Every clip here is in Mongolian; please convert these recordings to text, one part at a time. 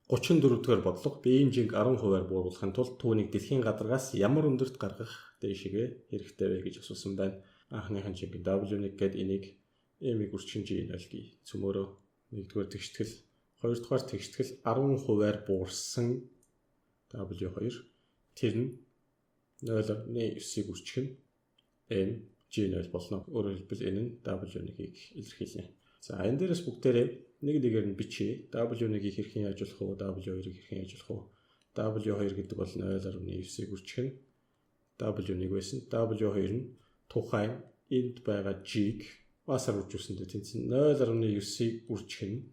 34 дугаар бодлого биеийн жинг 10%-аар бууруулахын тулд түүнийг дэлхийн гадаргаас ямар өндөрт гаргах дэшигэ хэрэгтэй вэ гэж асуусан байна. Анхныхын жинг W1 гээд энийг M-ийг үрчгэн G0 гээ. Цөмөрөө 1-р тэгштгэл, 2-р тэгштгэл 10%-аар буурсан W2 тэр нь 0.9-ийг үрчгэн M G0 болно. Өөрөөр хэлбэл энэ нь W1-ийг илэрхийлнэ. За энэ дээрээс бүгдээрээ нэг нэгээр нь бичье. W1-ийг хэрхэн яажуулах вэ? W2-ыг хэрхэн яажуулах вэ? W2 гэдэг бол 0.9-ийг үрчгэн W1-ийг байсан. W2 нь тухайн энд байгаа G-г масаар үржүүлсэндээ тэнцэн 0.9-ийг үржихнэ.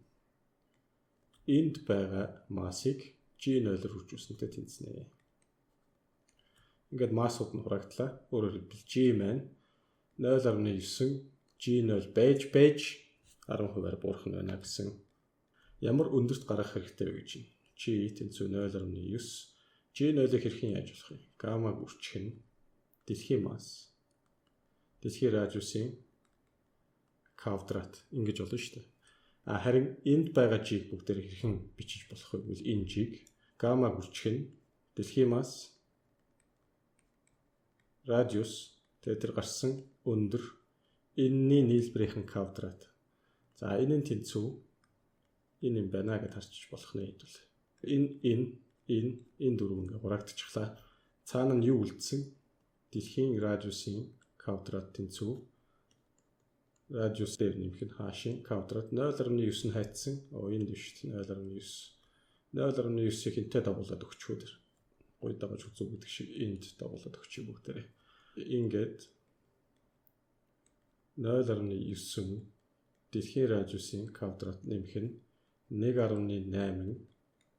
Энд байгаа массыг G0-оор үржүүлсэнтэй тэнцэнэ. Ингээд массууд нь хурагдлаа. Өөрөөр хэлбэл G маань 0.9 G0 байж 10%-аар буурах нь байна гэсэн. Ямар өндөрт гаргах хэрэгтэй вэ гэж байна. G тэнцүү 0.9 G0-ыг хэрхэн яажуулах вэ? Гаммаг үрчгэн дэлхийн масс дэлхийн радиусын квадрат ингэж болно шүү дээ. Харин энд байгаа G-г бүгдээр хэрхэн бичиж болох вэ гэвэл энэ G-г гаммаг үрчгэн дэлхийн масс радиус тэр гарсан өндөр энэний нийлбэрийн квадрат. За энэ нь тэнцүү энэ юм байна гэж харчих болох нэ хэвэл энэ дөрөв ингээ хурагдчихлаа. Цаана нь юу үлдсэн? Дэлхийн радиусын квадрат тэнцүү радиус дээр нэмэх нь хаашийн квадрат 0.9 нь хайцсан. Энэ дэвш 0.9-ийг энтэй дагуулад өгчхүү дэр. Гой дагаж үзүү гэдэг шиг энд дагуулад өгчих бүгдээрээ. Ингээд 0.9 дэлхийн радиусын квадрат нэмэх нь 1.8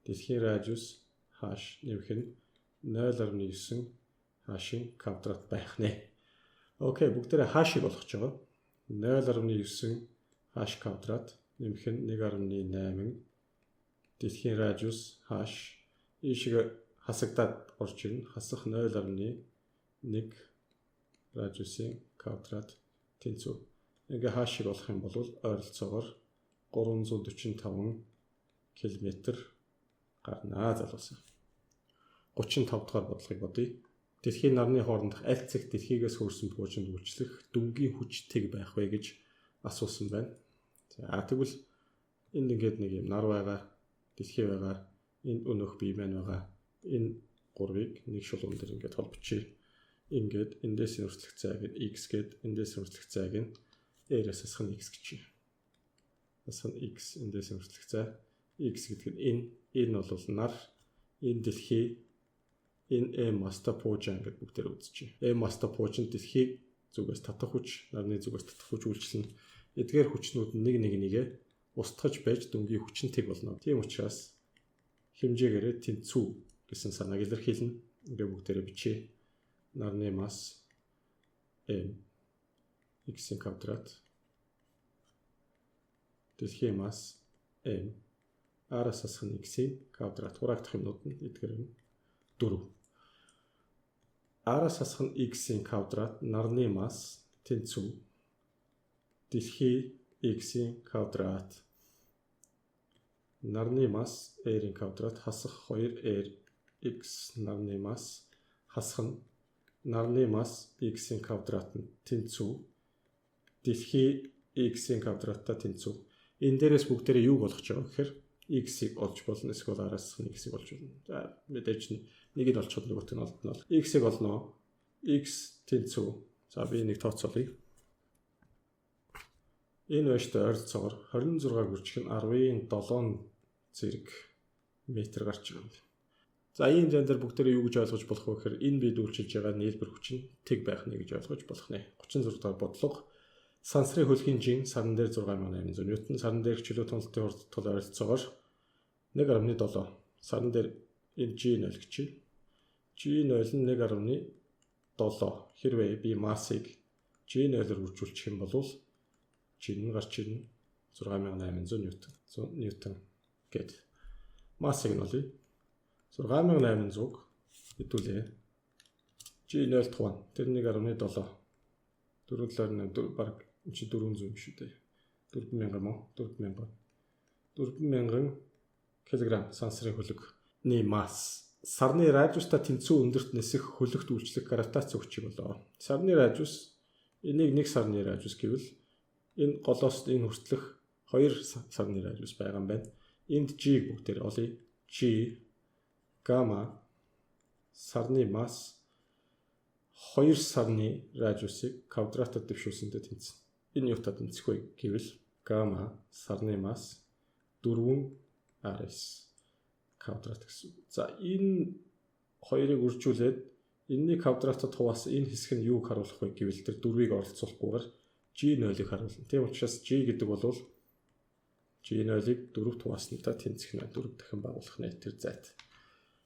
дэлхийн радиус хааш нэмэх нь 0.9 хаашийн квадрат байх нэ. Окей, бүгдээрээ хаашийг болгож байгаа. 0.9 хааш квадрат нэмэх нь 1.8 дэлхийн радиус хааш ийшээ хасагдаад орж ирнэ. Хасах 0.1 радиусын квадрат тэнцүү. Ингээ хаашийг болох юм бол ойролцоогоор 345 км гарнаа залуусаа. 35 дахь бодлогыг бодъё. Дэлхийн нарны хоорондох аль цагт дэлхийгээс хөрсөн буужинд үйлчлэх дүнгийн хүч тэг байх вэ гэж асуусан байна. За тэгвэл энд ингээд нэг юм нар байгаа, дэлхий байгаа, энд өнөөх бие маань байгаа. Энэ гурвыг нэг шулуун дээр ингээд холбочихъя. Ингээд эндээс өрслөх цайг нь x гээд эндээс өрслөх цайг нь r-ээс асах нь x гэж. Асах нь x эндээс өрслөх цай x гэдэг нь энэ бол нар, энэ дэлхий, энэ маста пуужан гэдэг бүгдээр үзчихье. Маста пуужин дэлхийг зүгээс татах хүч, нарны зүгээс татах хүч үйлчлэн эдгээр хүчнүүд нэгээ устгаж байж дүнгийн хүчнтэйг болно. Тийм учраас хэмжээгээрээ тэнцүү гэсэн санааг илэрхийлнэ. Ингээ бүгдээрээ бичье. Нарны масс m x-ийн квадрат дэлхийн масс m r-аас асах нь x-ийн квадрат хураагдах юмнууд нь эдгээр нь 4. R-аас асах нь x-ийн квадрат нарны масс тэнцүү дэлхий x-ийн квадрат нарны масс r-ийн квадрат хасах 2r x нарны масс хасах нь нарны масс x-ийн квадрат нь тэнцүү дэлхий x-ийн квадраттай тэнцүү. Энэ дээрээс бүгдээрээ юу болгож байгаа гэхээр x-ийг олж болно, эсвэл r-аас нь x-ийг олж болно. За мэдээж нэг нь олчиход нөгөөт нь олдно. X-ийг олно. X тэнцүү. За би нэг тооцоолъё. Энэ байштай ойролцоогоор 26 гүржих нь 17 зэрэг метр гарч байгаа юм. За ийм зан дээр бүгдээрээ юу гэж ойлгож болох вэ гэхээр энэ бид үйлчилж байгаа нийлбэр хүч нь тэг байх нэ гэж ойлгож болох нэ. 36 дахь бодлого сансрын хөлгийн жин саран дээр 6800 ньютон, саран дээр чөлөө туналтын хурдтал ойролцоогоор 1.7 саран дээр энэ G0 гэж. G0 нь 1.7 хэрвээ би массыг G0-оор үржүүлчих юм бол G нь гарч ирнэ 6800 ньютон гэд. Массыг нь олъё. 6800-г хэдүүлээ. G0 тухайн тэр 1.7 4 баг чи 400 юм шүү дээ. 4000 мөн 4000 кг сансрын хөлөгний масс сарны радиустай тэнцүү өндөрт нисэх хөлөгт үйлчлэх гравитац хүчийг болоо. Сарны радиус энийг 1 сарны радиус гэвэл энэ голоос энэ хүртэлх 2 сарны радиус байгаа юм байна. Энд G бүгдээр олъё. G гамма сарны масс 2 сарны радиусыг квадратаар дэвшүүлсэндээ тэнцэнэ. Энэ юутай тэнцэх вэ гэвэл гамма сарны масс 4 RS квадрат гэсэн. За энэ хоёрыг үржүүлээд энэний квадратад хуваасан энэ хэсэг нь юуг харуулах вэ гэвэл тэр 4-ийг оролцуулахгүйгээр G0-ыг харуулна. Тийм учраас G гэдэг бол G0-ыг 4-т хуваасантай тэнцэх нь 4 дахин байгуулах нэ тэр зайд.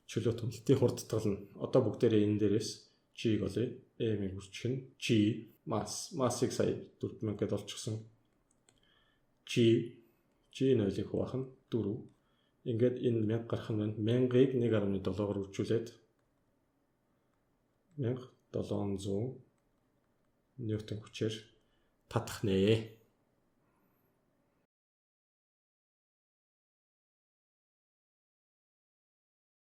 Чөлөө туналтын хурдтгал нь одоо бүгдээрээ энэ дээрээс G-г олъё. M-ийг үржих нь G массыг сая 4000 гэдээ олчихсон. G0-ыг хуваах нь 4. Ингээд энэ 1000 гарах нь 1000-ыг 1.7-оор үржүүлээд 1700 ньютон хүчээр татах нэ.